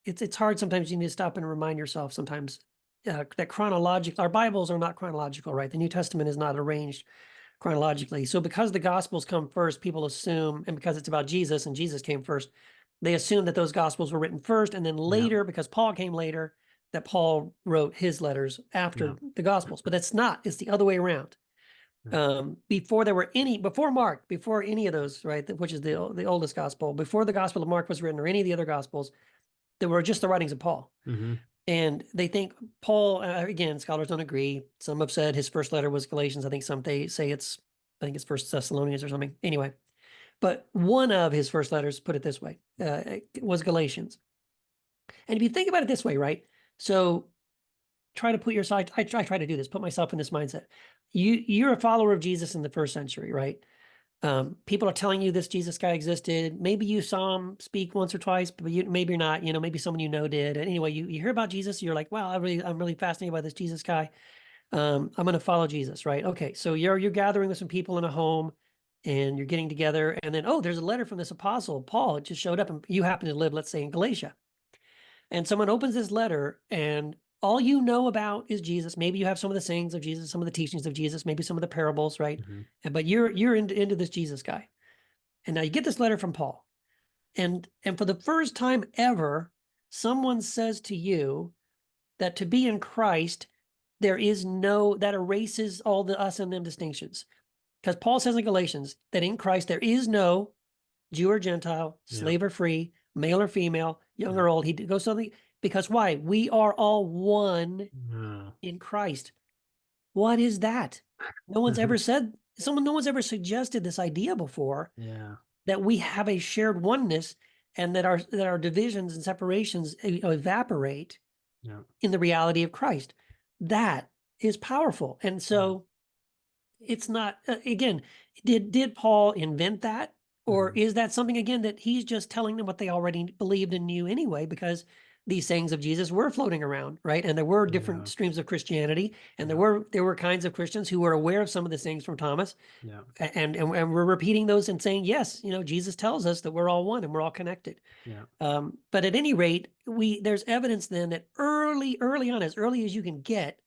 it's hard sometimes, you need to stop and remind yourself sometimes that chronological, our Bibles are not chronological, right? The New Testament is not arranged chronologically. So because the Gospels come first, people assume, and because it's about Jesus and Jesus came first, they assume that those Gospels were written first, and then
Yeah,
later, because Paul came later, that Paul wrote his letters
yeah,
after the Gospels. But that's not. It's the other way around.
yeah.
Before there were any, before Mark, before any of those, right, which is the oldest gospel, before the Gospel of Mark was written or any of the other Gospels, there were just the writings of Paul.
Hmm.
And they think Paul, again, scholars don't agree. Some have said his first letter was Galatians. I think some they say I think it's First Thessalonians or something. Anyway, but one of his first letters, put it this way, was Galatians. And if you think about it this way, right? So try to put yourself, I try to do this, put myself in this mindset. You're a follower of Jesus in the first century, right? People are telling you this Jesus guy existed. Maybe you saw him speak once or twice, but maybe you're not. Maybe someone did. And anyway, you hear about Jesus. You're like, wow, I'm really fascinated by this Jesus guy. I'm going to follow Jesus, right? Okay, so you're gathering with some people in a home, and you're getting together, and then there's a letter from this apostle Paul. It just showed up, and you happen to live, let's say, in Galatia, and someone opens this letter, and all you know about is Jesus. Maybe you have some of the sayings of Jesus, some of the teachings of Jesus, maybe some of the parables, right?
Hmm.
But you're into this Jesus guy. And now you get this letter from Paul. And for the first time ever, someone says to you that to be in Christ, there is no, that erases all the us and them distinctions. Because Paul says in Galatians that in Christ there is no Jew or Gentile,
Yep.
slave or free, male or female, young
Yep.
or old. He goes something because why? We are all one
Yeah.
in Christ. What is that? No one's ever said, no one's ever suggested this idea before,
Yeah.
that we have a shared oneness, and that our divisions and separations evaporate
Yeah.
in the reality of Christ. That is powerful. And
Yeah.
so it's not, again, did Paul invent that? Or
Mhm.
is that something, again, that he's just telling them what they already believed and knew anyway, because these sayings of Jesus were floating around, right? And there were different
Yeah.
streams of Christianity, and
Yeah.
there were kinds of Christians who were aware of some of the sayings from Thomas,
Yeah.
and we're repeating those and saying, yes, Jesus tells us that we're all one and we're all connected.
Yeah.
But at any rate, there's evidence then that early on, as early as you can get,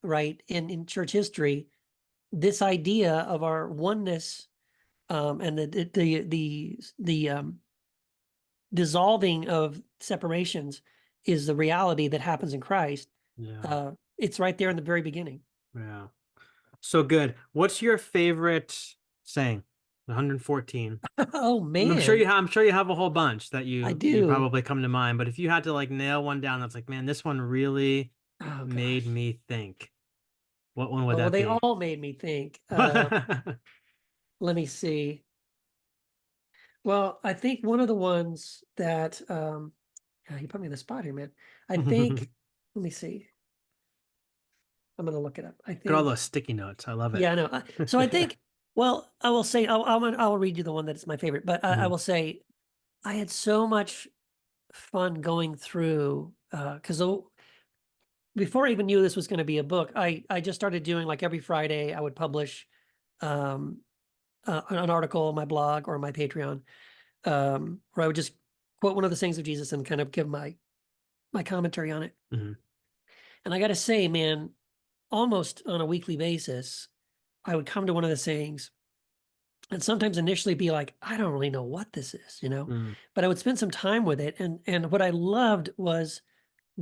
right, in church history, this idea of our oneness, and the dissolving of separations is the reality that happens in Christ.
Yeah.
It's right there in the very beginning.
Yeah. So good. What's your favorite saying? 114.
Oh
I'm sure
man,
I'm sure you have a whole bunch that
I
you
do.
probably come to mind, but if you had to like nail one down that's like, man, this one really
Oh
made
gosh.
me think. What one would
Oh, well,
that
they
be?
all made me think. Let me see. Well, I think one of the ones that yeah, you put me in the spot here, man. I think, let me see. I'm gonna look it up. I
Got all
think,
those sticky notes. I love it.
yeah, I know. So I think, well, I will say, I'll read you the one that's my favorite, but I
Mhm,
will say I had so much fun going through, because before I even knew this was going to be a book, I just started doing like every Friday I would publish um, an article on my blog or my Patreon, where I would just quote one of the sayings of Jesus and kind of give my commentary on it.
mhm,
And I got to say, man, almost on a weekly basis, I would come to one of the sayings and sometimes initially be like, I don't really know what this is,
mm,
but I would spend some time with it. And what I loved was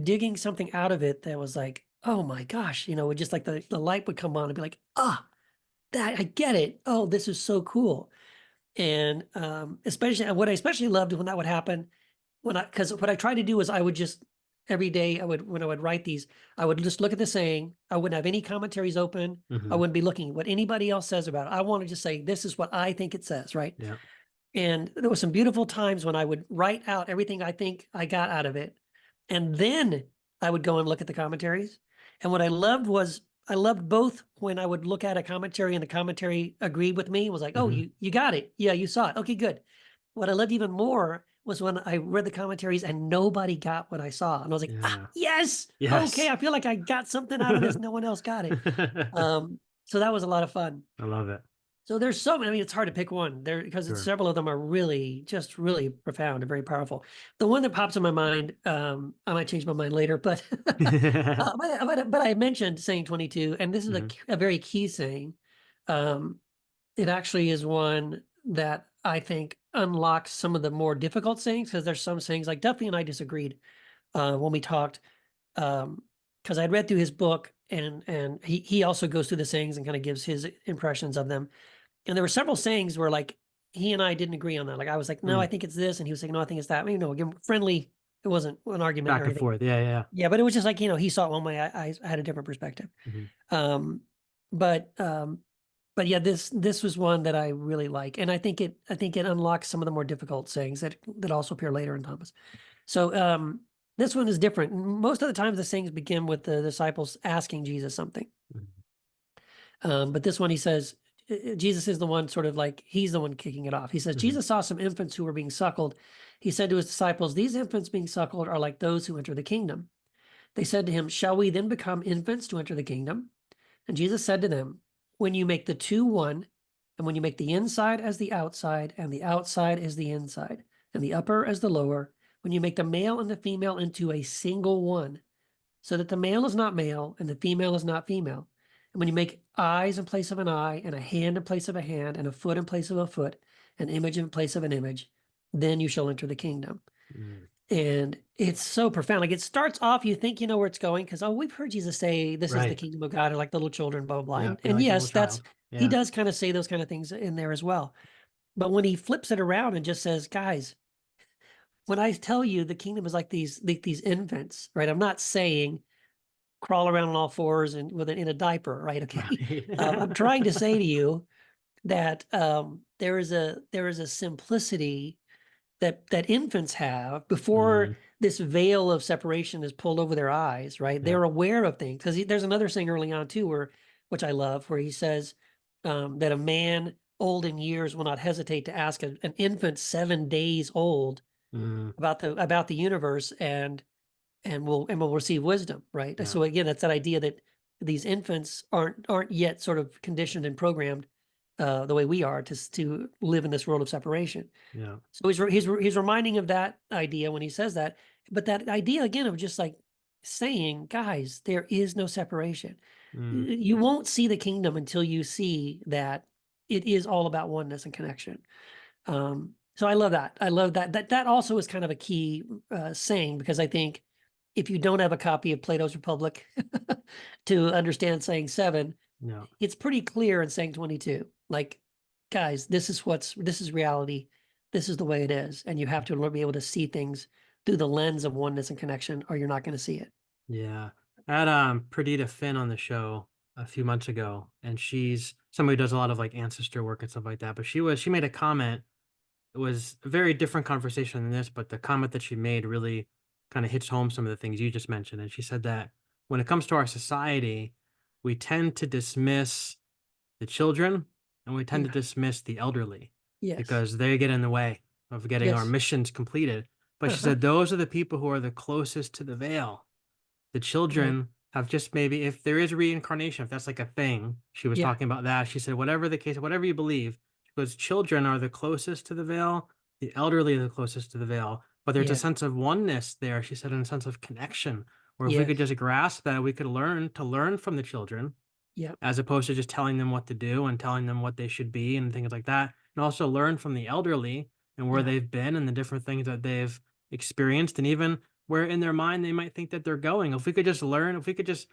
digging something out of it that was like, oh my gosh, would just like the light would come on and be like, ah, that I get it. Oh, this is so cool. And especially what I especially loved when that would happen because what I tried to do is I would just every day when I would write these, I would just look at the saying. I wouldn't have any commentaries open. I
mhm,
wouldn't be looking what anybody else says about it. I want to just say, this is what I think it says, right?
yeah.
And there were some beautiful times when I would write out everything I think I got out of it. And then I would go and look at the commentaries. And what I loved was I loved both when I would look at a commentary and the commentary agreed with me, was like, oh,
Mhm,
you got it. Yeah, you saw it. Okay, good. What I loved even more was when I read the commentaries and nobody got what I saw. And I was like, ah,
yeah.
yes. Okay,
Yes.
I feel like I got something out of this. No one else got it. So that was a lot of fun.
I love it.
So there's so many, I mean, it's hard to pick one there because
Sure.
several of them are really, just really profound and very powerful. The one that pops in my mind, I might change my mind later, but, but I mentioned saying 22, and this is
Mhm,
a very key saying. Um, it actually is one that I think unlocks some of the more difficult sayings because there's some sayings like Duffy and I disagreed when we talked because I'd read through his book and he also goes through the sayings and kind of gives his impressions of them. And there were several sayings where like he and I didn't agree on that. Like I was like, no, I
mm.
think it's this, and he was like, no, I think it's that. I mean, again, friendly. It wasn't an argument or
Back and
anything.
forth. Yeah, yeah.
Yeah, but it was just like he saw it one way. I had a different perspective.
Mhm,
Um, but um, but yeah, this was one that I really like, and I think it unlocks some of the more difficult sayings that also appear later in Thomas. So this one is different. Most of the times, the sayings begin with the disciples asking Jesus something.
mhm,
But this one, he says, Jesus is the one sort of like, he's the one kicking it off. He says,
mhm,
Jesus saw some infants who were being suckled. He said to his disciples, these infants being suckled are like those who enter the kingdom. They said to him, shall we then become infants to enter the kingdom? And Jesus said to them, when you make the two one, and when you make the inside as the outside, and the outside as the inside, and the upper as the lower, when you make the male and the female into a single one, so that the male is not male and the female is not female. And when you make eyes in place of an eye, and a hand in place of a hand, and a foot in place of a foot, an image in place of an image, then you shall enter the kingdom.
mm.
And it's so profound. Like it starts off, you think you know where it's going because, oh, we've heard Jesus say, this is the
Right.
kingdom of God, or like little children, blah, blah, blah.
Yeah. Be
And
like a little
yes,
child.
he
Yeah.
does kind of say those kind of things in there as well. But when he flips it around and just says, guys, when I tell you the kingdom is like these infants, right? I'm not saying crawl around on all fours and in a diaper, right? Okay. I'm
Right.
trying to say to you that there is a simplicity that infants have before
Mm,
this veil of separation is pulled over their eyes, right?
yeah.
They're aware of things because there's another saying early on too, which I love, where he says that a man old in years will not hesitate to ask an infant 7 days old
Mm,
about the universe and will receive wisdom, right?
yeah.
So again, that's that idea that these infants aren't yet sort of conditioned and programmed the way we are to live in this world of separation.
Yeah.
So he's reminding of that idea when he says that, but that idea again of just like saying, guys, there is no separation.
Mm,
You won't see the kingdom until you see that it is all about oneness and connection. So I love that. I love that. That also is kind of a key saying because I think if you don't have a copy of Plato's Republic to understand saying 7,
Yeah.
it's pretty clear in saying 22. Like, guys, this is reality. This is the way it is. And you have to be able to see things through the lens of oneness and connection, or you're not going to see it.
Yeah. I had Perdita Finn on the show a few months ago, and she's somebody who does a lot of like ancestor work and stuff like that. But she made a comment. It was a very different conversation than this, but the comment that she made really kind of hits home some of the things you just mentioned. And she said that when it comes to our society, we tend to dismiss the children and we tend to
Yeah.
dismiss the elderly
Yes.
because they get in the way of getting our
Yes.
missions completed. But she
Uh-huh.
said those are the people who are the closest to the veil. The
Right.
children have just maybe, if there is reincarnation, if that's like a thing, she was
Yeah.
talking about that. She said, whatever the case, whatever you believe, because children are the closest to the veil, the elderly are the closest to the veil. But there's a
Yeah.
sense of oneness there, she said, and a sense of connection. Where if we could
Yes.
just grasp that, we could learn to learn from the children
Yeah.
as opposed to just telling them what to do and telling them what they should be and things like that. And also learn from the elderly and where
Yeah.
they've been and the different things that they've experienced and even where in their mind they might think that they're going. If we could just learn, if we could just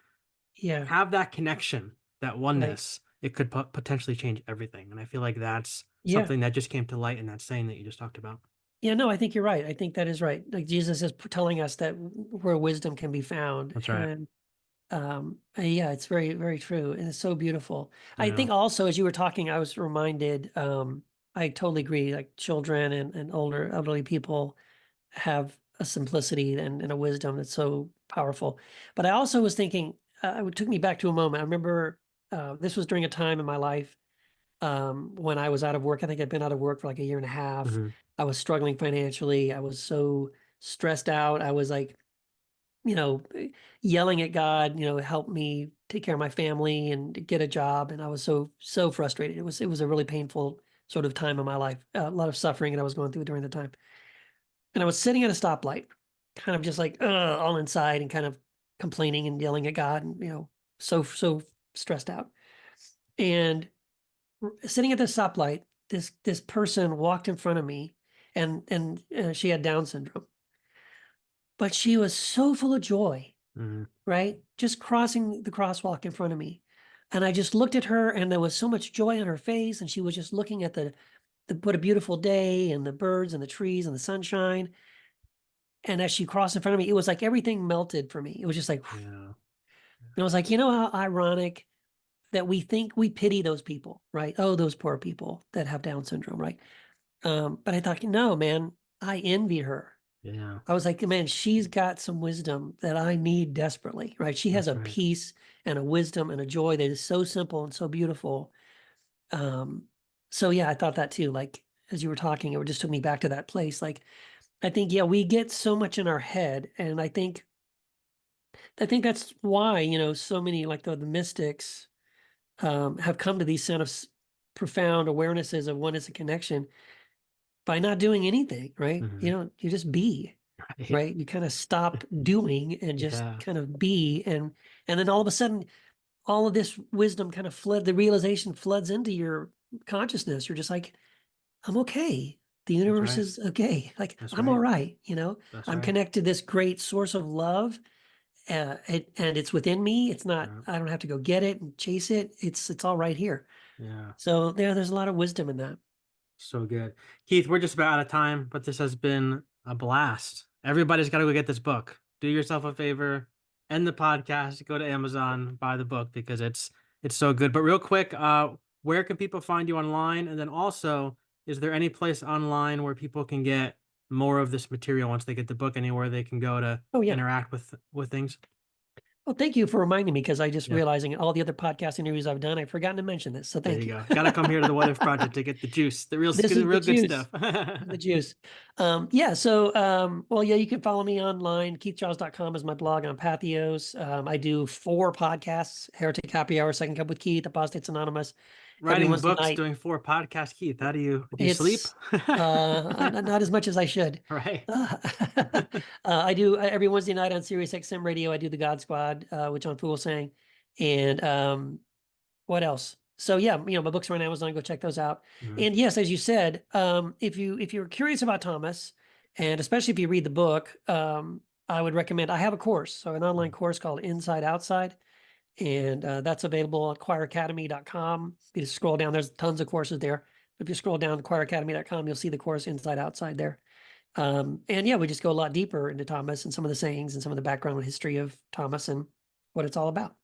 Yeah.
have that connection, that
Right.
oneness, it could potentially change everything. And I feel like that's
Yeah.
something that just came to light in that saying that you just talked about.
Yeah, no, I think you're right. I think that is right. Like Jesus is telling us that where wisdom can be found.
That's right.
And yeah, it's very, very true. And it's so beautiful. I
Yeah.
think also as you were talking, I was reminded, I totally agree, like children and older elderly people have a simplicity and a wisdom that's so powerful. But I also was thinking, it took me back to a moment. I remember this was during a time in my life when I was out of work. I think I'd been out of work for like a year and a half.
Hmm.
I was struggling financially. I was so stressed out. I was like, you know, yelling at God, help me take care of my family and get a job. And I was so frustrated. It was a really painful sort of time in my life. A lot of suffering that I was going through during the time. And I was sitting at a stoplight, kind of just like all inside and kind of complaining and yelling at God and so stressed out. And sitting at the stoplight, this person walked in front of me, and she had Down syndrome, but she was so full of joy,
Hmm.
right? Just crossing the crosswalk in front of me, and I just looked at her, and there was so much joy on her face, and she was just looking at the what a beautiful day and the birds and the trees and the sunshine. And as she crossed in front of me, it was like everything melted for me. It was just like,
Yeah.
and I was like, how ironic that we think we pity those people, right? Oh, those poor people that have Down syndrome, right? But I thought, no, man, I envy her.
Yeah.
I was like, man, she's got some wisdom that I need desperately, right? She has
That's
a
right.
peace and a wisdom and a joy that is so simple and so beautiful. Um, so yeah, I thought that too. Like as you were talking, it just took me back to that place. Like I think, yeah, we get so much in our head, and I think that's why, so many like the mystics have come to these kind of profound awarenesses of oneness and connection by not doing anything, right?
Hmm.
You just be,
Right.
right? You kind of stop doing and just
Yeah.
kind of be, and then all of a sudden, all of this wisdom kind of the realization floods into your consciousness. You're just like, I'm okay. The
That's
universe
right.
is okay. Like
That's
I'm all
right.
right.
That's
I'm
right.
connected to this great source of love, and it's within me. It's not.
Yeah.
I don't have to go get it and chase it. It's all right here.
Yeah.
So there's a lot of wisdom in that.
So good. Keith, we're just about out of time, but this has been a blast. Everybody's got to go get this book. Do yourself a favor, end the podcast, go to Amazon, buy the book because it's so good. But real quick, where can people find you online? And then also, is there any place online where people can get more of this material once they get the book, anywhere they can go to
Oh yeah.
interact with things?
Well, thank you for reminding me because I just
Yeah.
realizing all the other podcast interviews I've done, I've forgotten to mention this. So
There
thank
you
you.
go. Got to come here to the What If Project to get the juice,
This
the
is the
real good stuff.
juice. The juice. Yeah. So, well, yeah, you can follow me online. KeithGiles.com is my blog on Pathos. I do 4 podcasts: Heretic Happy Hour, Second Cup with Keith, Apostates Anonymous, every
Writing
Wednesday
books,
night.
doing 4 podcasts, Keith. How do you sleep?
It's not as much as I should.
Right.
Uh, I do every Wednesday night on Sirius XM radio. I do the God Squad, which on Fool sang, and what else? So yeah, my books are on Amazon. Go check those out.
Mhm.
And yes, as you said, if you're curious about Thomas, and especially if you read the book, I would recommend. I have a course, so an online course called Inside Outside, and that's available at choiracademy.com. You just scroll down, there's tons of courses there. If you scroll down to choiracademy.com, you'll see the course Inside Outside there. And yeah, we just go a lot deeper into Thomas and some of the sayings and some of the background and history of Thomas and what it's all about.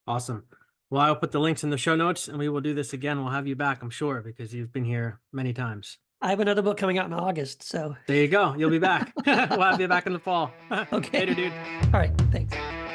Awesome. Well, I'll put the links in the show notes and we will do this again. We'll have you back, I'm sure, because you've been here many times.
I have another book coming out in August, so
There you go. You'll be back. We'll have you back in the fall.
okay.
Later, dude.
All right, thanks.